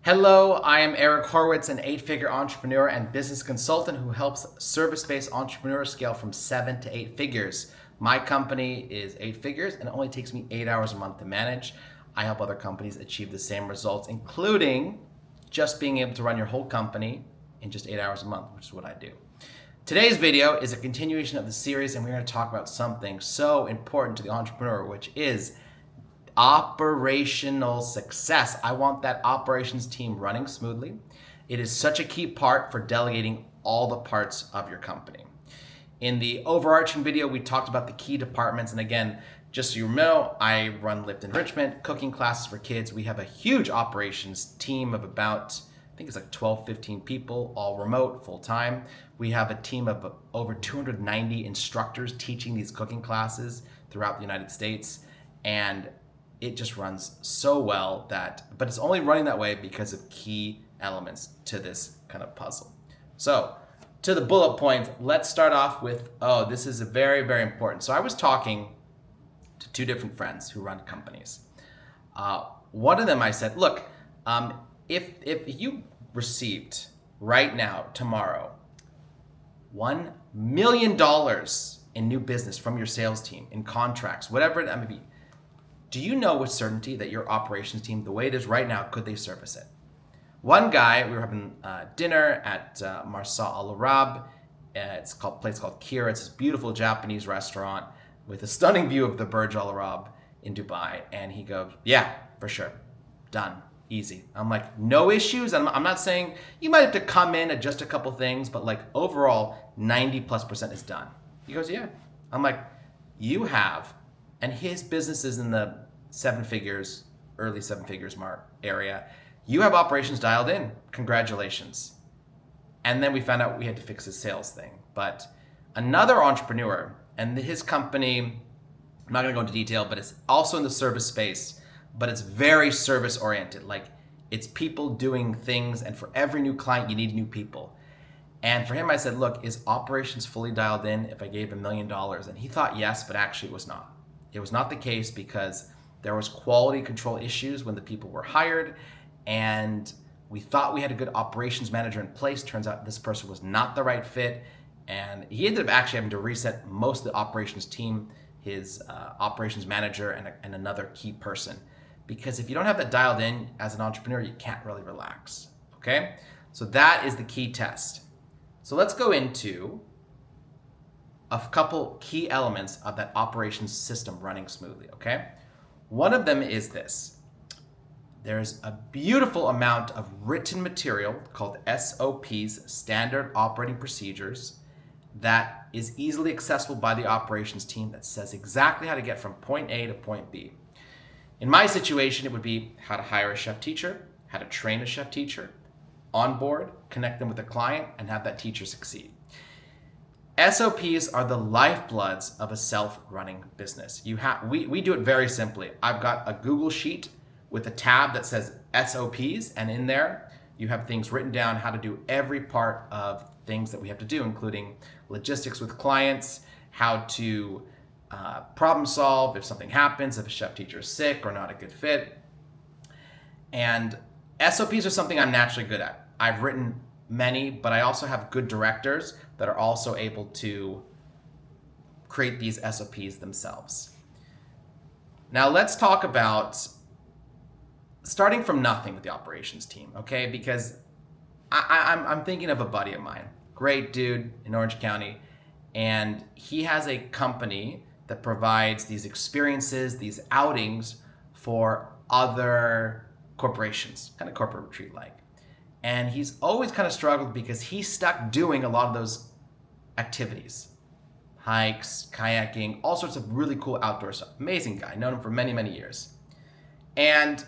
Hello, I am Eric Horwitz, an 8-figure entrepreneur and business consultant who helps service-based entrepreneurs scale from 7 to 8 figures. My company is 8 figures and it only takes me 8 hours a month to manage. I help other companies achieve the same results, including just being able to run your whole company in just 8 hours a month, which is what I do. Today's video is a continuation of the series, and we're going to talk about something so important to the entrepreneur, which is operational success. I want that operations team running smoothly. It is such a key part for delegating all the parts of your company. In the overarching video, we talked about the key departments. And again, just so you know, I run Lift Enrichment, cooking classes for kids. We have a huge operations team of about, I think it's like 12, 15 people, all remote, full time. We have a team of over 290 instructors teaching these cooking classes throughout the United States. And it just runs so well but it's only running that way because of key elements to this kind of puzzle. So to the bullet points, let's start off with, this is very, very important. So I was talking to two different friends who run companies. One of them, I said, look, if you received right now, tomorrow, $1 million in new business from your sales team, in contracts, whatever it may be, do you know with certainty that your operations team, the way it is right now, could they service it? One guy, we were having dinner at Marsa Al Arab. It's a place called Kira. It's this beautiful Japanese restaurant with a stunning view of the Burj Al Arab in Dubai. And he goes, yeah, for sure. Done. Easy. I'm like, no issues. I'm not saying you might have to come in, adjust a couple things, but like overall, 90+% is done. He goes, yeah. I'm like, you have, and his business is in the 7 figures, early 7 figures mark area. You have operations dialed in. Congratulations. And then we found out we had to fix his sales thing. But another entrepreneur, and his company, I'm not going to go into detail, but it's also in the service space, but it's very service oriented. Like, it's people doing things, and for every new client, you need new people. And for him, I said, look, is operations fully dialed in if I gave $1 million? And he thought yes, but actually it was not. It was not the case because there was quality control issues when the people were hired, and we thought we had a good operations manager in place. Turns out this person was not the right fit, and he ended up actually having to reset most of the operations team, his operations manager and another key person. Because if you don't have that dialed in as an entrepreneur, you can't really relax, okay? So that is the key test. So let's go into a couple key elements of that operations system running smoothly, okay? One of them is this. There's a beautiful amount of written material called SOPs, Standard Operating Procedures, that is easily accessible by the operations team that says exactly how to get from point A to point B. In my situation, it would be how to hire a chef teacher, how to train a chef teacher, onboard, connect them with a client, and have that teacher succeed. SOPs are the lifebloods of a self-running business. We do it very simply. I've got a Google sheet with a tab that says SOPs, and in there you have things written down how to do every part of things that we have to do, including logistics with clients, how to problem solve if something happens, if a chef teacher is sick or not a good fit. And SOPs are something I'm naturally good at. I've written many, but I also have good directors that are also able to create these SOPs themselves. Now let's talk about starting from nothing with the operations team, okay? Because I'm thinking of a buddy of mine, great dude in Orange County, and he has a company that provides these experiences, these outings for other corporations, kind of corporate retreat like. And he's always kind of struggled because he's stuck doing a lot of those activities. Hikes, kayaking, all sorts of really cool outdoor stuff. Amazing guy, known him for many, many years. And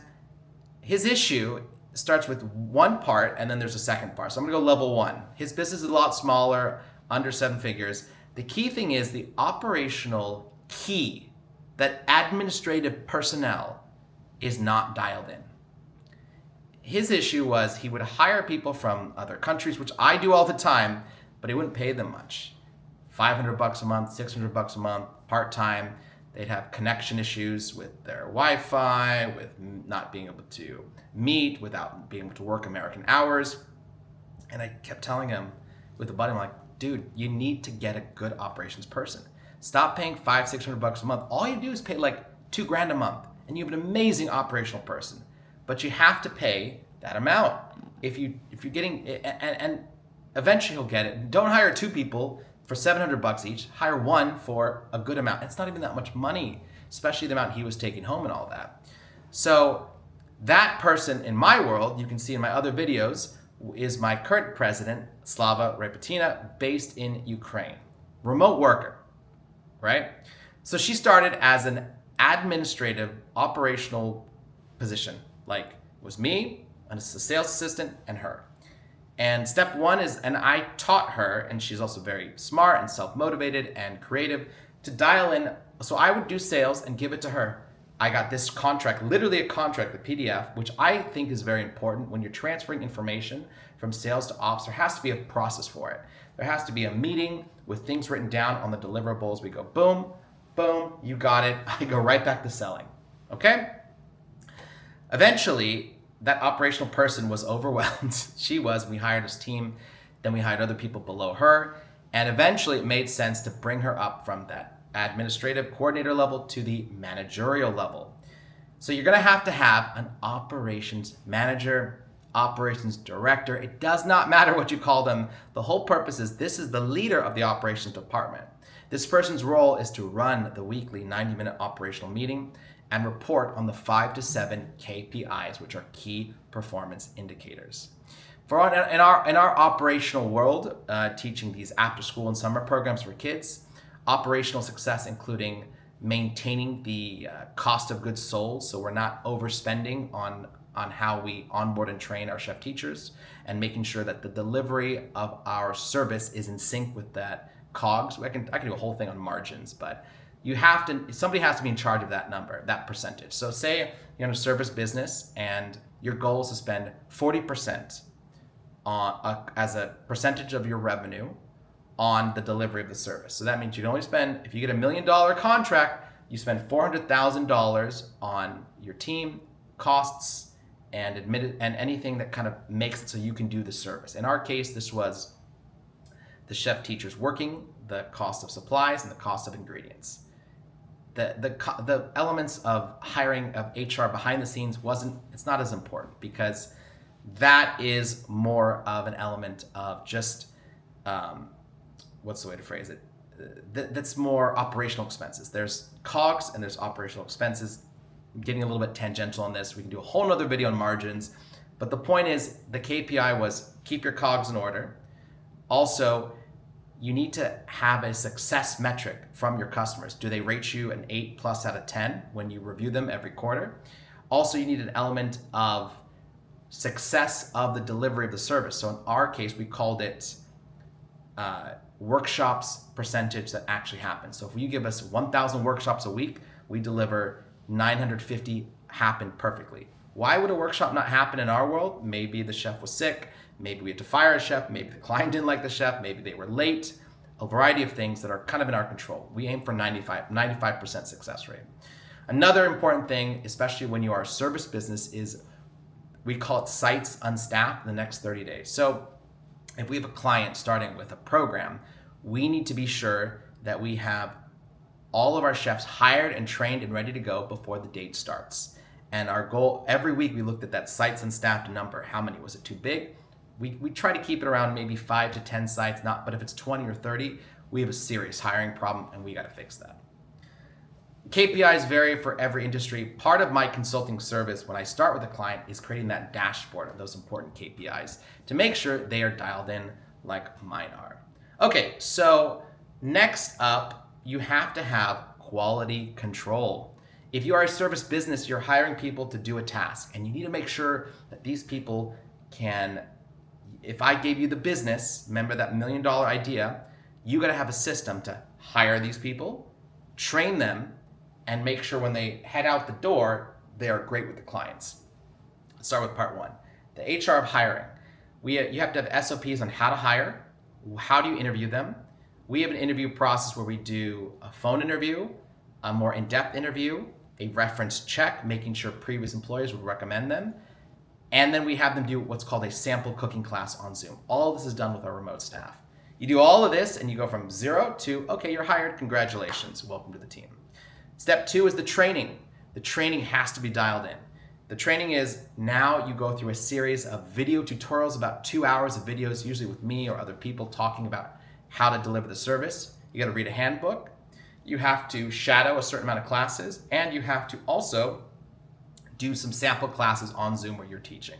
his issue starts with one part and then there's a second part. So I'm gonna go level 1. His business is a lot smaller, under 7 figures. The key thing is the operational key, that administrative personnel is not dialed in. His issue was he would hire people from other countries, which I do all the time, but he wouldn't pay them much. $500 a month, $600 a month, part-time. They'd have connection issues with their Wi-Fi, with not being able to meet, without being able to work American hours. And I kept telling him with a buddy, I'm like, dude, you need to get a good operations person. Stop paying $500-600 a month. All you do is pay like $2,000 a month, and you have an amazing operational person. But you have to pay that amount. If you're getting, and eventually he'll get it. Don't hire 2 people for $700 each. Hire 1 for a good amount. It's not even that much money, especially the amount he was taking home and all that. So that person in my world, you can see in my other videos, is my current president, Slava Repetina, based in Ukraine. Remote worker, right? So she started as an administrative operational position. Like it was me, a sales assistant, and her. And step 1 is, and I taught her, and she's also very smart and self-motivated and creative, to dial in. So I would do sales and give it to her. I got this contract, literally a contract, the PDF, which I think is very important. When you're transferring information from sales to ops, there has to be a process for it. There has to be a meeting with things written down on the deliverables. We go boom, boom, you got it. I go right back to selling, okay? Eventually, that operational person was overwhelmed. She was. We hired his team, then we hired other people below her, and eventually it made sense to bring her up from that administrative coordinator level to the managerial level. So you're gonna have to have an operations manager, operations director. It does not matter what you call them. The whole purpose is this is the leader of the operations department. This person's role is to run the weekly 90-minute operational meeting and report on the 5 to 7 KPIs, which are key performance indicators. In our operational world, teaching these after-school and summer programs for kids, operational success including maintaining the cost of goods sold, so we're not overspending on how we onboard and train our chef teachers, and making sure that the delivery of our service is in sync with that COGS. I can do a whole thing on margins, but somebody has to be in charge of that number, that percentage. So say you're in a service business and your goal is to spend 40% as a percentage of your revenue on the delivery of the service. So that means you can only spend, if you get $1 million contract, you spend $400,000 on your team, costs, and anything that kind of makes it so you can do the service. In our case, this was the chef teachers working, the cost of supplies, and the cost of ingredients. The elements of hiring of HR behind the scenes it's not as important, because that is more of an element of just, what's the way to phrase it? That's more operational expenses. There's COGS and there's operational expenses. I'm getting a little bit tangential on this. We can do a whole nother video on margins. But the point is, the KPI was keep your COGS in order. Also, you need to have a success metric from your customers. Do they rate you an 8+ out of 10 when you review them every quarter? Also, you need an element of success of the delivery of the service. So in our case, we called it workshops percentage that actually happen. So if you give us 1,000 workshops a week, we deliver 950 happen perfectly. Why would a workshop not happen in our world? Maybe the chef was sick, maybe we had to fire a chef, maybe the client didn't like the chef, maybe they were late, a variety of things that are kind of in our control. We aim for 95% success rate. Another important thing, especially when you are a service business, is we call it sites unstaffed in the next 30 days. So if we have a client starting with a program, we need to be sure that we have all of our chefs hired and trained and ready to go before the date starts. And our goal, every week we looked at that sites unstaffed number. How many? Was it too big? We try to keep it around maybe 5 to 10 sites, but if it's 20 or 30, we have a serious hiring problem and we got to fix that. KPIs vary for every industry. Part of my consulting service when I start with a client is creating that dashboard of those important KPIs to make sure they are dialed in like mine are. Okay, so next up, you have to have quality control. If you are a service business, you're hiring people to do a task, and you need to make sure that these people can, if I gave you the business, remember that $1 million idea, you gotta have a system to hire these people, train them, and make sure when they head out the door, they are great with the clients. Let's start with part 1, the HR of hiring. You have to have SOPs on how to hire, how do you interview them. We have an interview process where we do a phone interview, a more in-depth interview, a reference check, making sure previous employers would recommend them, and then we have them do what's called a sample cooking class on Zoom. All of this is done with our remote staff. You do all of this and you go from 0 to, okay, you're hired, congratulations, welcome to the team. Step 2 is the training. The training has to be dialed in. The training is now you go through a series of video tutorials, about 2 hours of videos, usually with me or other people talking about how to deliver the service. You got to read a handbook. You have to shadow a certain amount of classes, and you have to also do some sample classes on Zoom where you're teaching.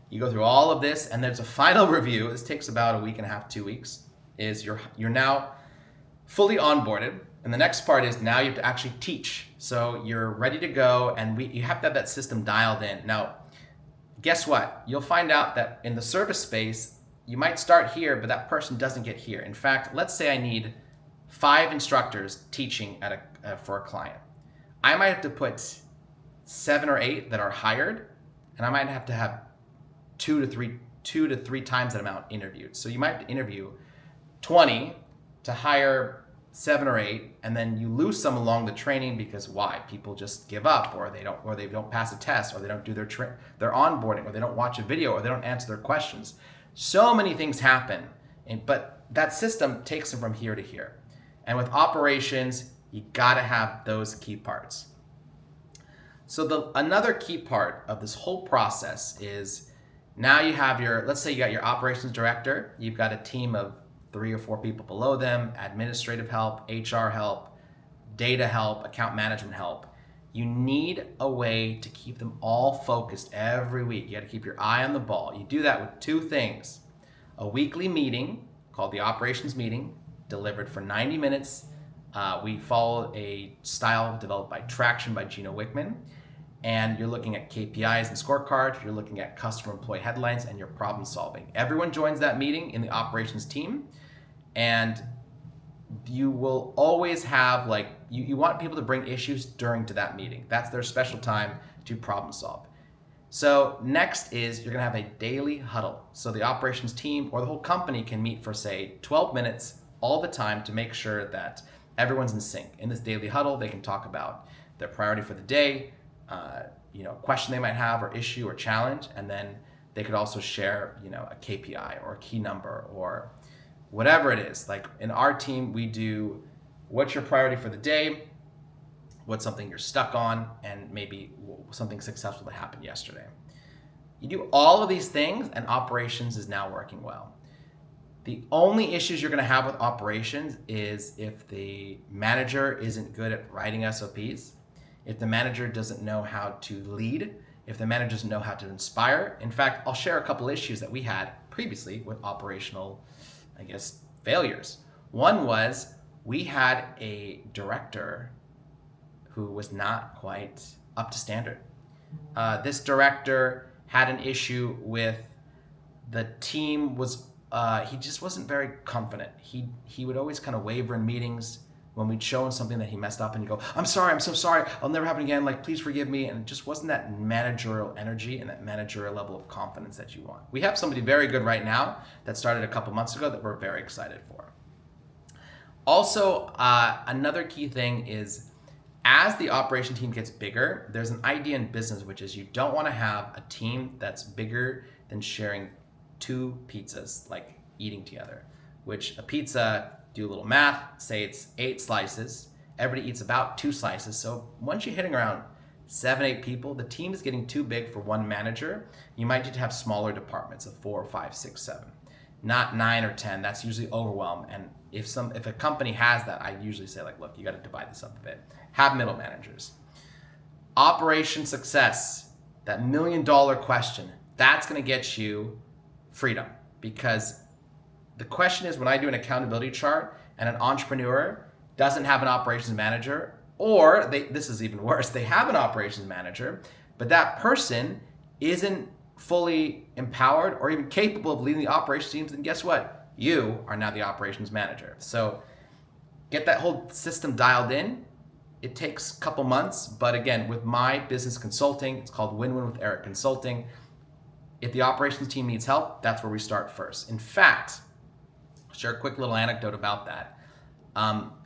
You go through all of this, and there's a final review. This takes about a week and a half, 2 weeks. Is you're now fully onboarded, and the next part is now you have to actually teach. So you're ready to go, and you have to have that system dialed in. Now, guess what? You'll find out that in the service space, you might start here, but that person doesn't get here. In fact, let's say I need 5 instructors teaching for a client. I might have to put 7 or 8 that are hired, and I might have to have 2 to 3 times that amount interviewed. So you might have to interview 20 to hire 7 or 8, and then you lose some along the training because why? People just give up, or they don't pass a test, or they don't do their onboarding, or they don't watch a video, or they don't answer their questions. So many things happen, but that system takes them from here to here. And with operations, you gotta have those key parts. So another key part of this whole process is now you have let's say you got your operations director, you've got a team of 3 or 4 people below them, administrative help, HR help, data help, account management help. You need a way to keep them all focused every week. You got to keep your eye on the ball. You do that with 2 things. A weekly meeting called the operations meeting, delivered for 90 minutes. We follow a style developed by Traction by Gino Wickman. And you're looking at KPIs and scorecards, you're looking at customer employee headlines, and you're problem solving. Everyone joins that meeting in the operations team, and you will always have you want people to bring issues during to that meeting. That's their special time to problem solve. So next is you're gonna have a daily huddle. So the operations team or the whole company can meet for say 12 minutes all the time to make sure that everyone's in sync. In this daily huddle, they can talk about their priority for the day, question they might have or issue or challenge, and then they could also share, a KPI or a key number or whatever it is. Like in our team, we do what's your priority for the day, what's something you're stuck on, and maybe something successful that happened yesterday. You do all of these things and operations is now working well. The only issues you're going to have with operations is if the manager isn't good at writing SOPs, if the manager doesn't know how to lead, if the manager doesn't know how to inspire. In fact, I'll share a couple issues that we had previously with operational, failures. One was we had a director who was not quite up to standard. This director had an issue with the team he just wasn't very confident. He would always kind of waver in meetings when we'd show him something that he messed up, and he'd go, I'm so sorry, I'll never happen again, please forgive me. And it just wasn't that managerial energy and that managerial level of confidence that you want. We have somebody very good right now that started a couple months ago that we're very excited for. Also, another key thing is as the operation team gets bigger, there's an idea in business, which is you don't want to have a team that's bigger than sharing 2 pizzas, eating together, which a pizza, do a little math, say it's 8 slices, everybody eats about 2 slices. So once you're hitting around 7, 8 people, the team is getting too big for one manager. You might need to have smaller departments of 4, 5, 6, 7, not 9 or 10. That's usually overwhelm. And if a company has that, I usually say look, you got to divide this up a bit. Have middle managers. Operation success, that $1 million question, that's going to get you freedom, because the question is when I do an accountability chart and an entrepreneur doesn't have an operations manager, or this is even worse, they have an operations manager, but that person isn't fully empowered or even capable of leading the operations teams, then guess what? You are now the operations manager. So get that whole system dialed in. It takes a couple months, but again, with my business consulting, it's called Win-Win with Eric Consulting. If the operations team needs help, that's where we start first. In fact, I'll share a quick little anecdote about that.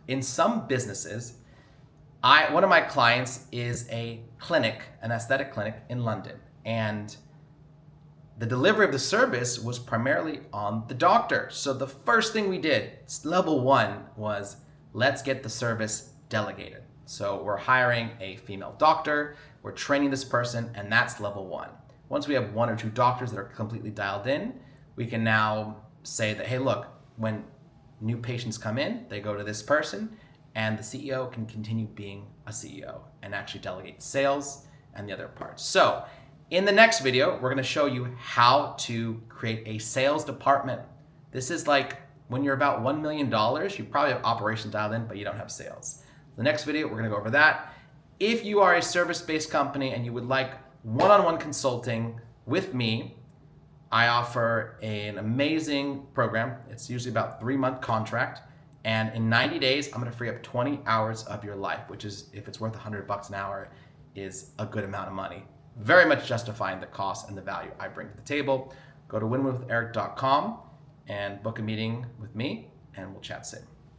In some businesses, One of my clients is an aesthetic clinic in London, and the delivery of the service was primarily on the doctor. So the first thing we did, level 1, was let's get the service delegated. So we're hiring a female doctor, we're training this person, and that's level 1. Once we have 1 or 2 doctors that are completely dialed in, we can now say that, hey, look, when new patients come in, they go to this person, and the CEO can continue being a CEO and actually delegate sales and the other parts. So in the next video, we're going to show you how to create a sales department. This is like when you're about $1 million, you probably have operations dialed in, but you don't have sales. The next video, we're going to go over that. If you are a service-based company and you would like one-on-one consulting with me, I offer an amazing program. It's usually about 3-month contract. And in 90 days, I'm going to free up 20 hours of your life, which is, if it's worth $100 an hour, is a good amount of money. Very much justifying the cost and the value I bring to the table. Go to winwitheric.com and book a meeting with me, and we'll chat soon.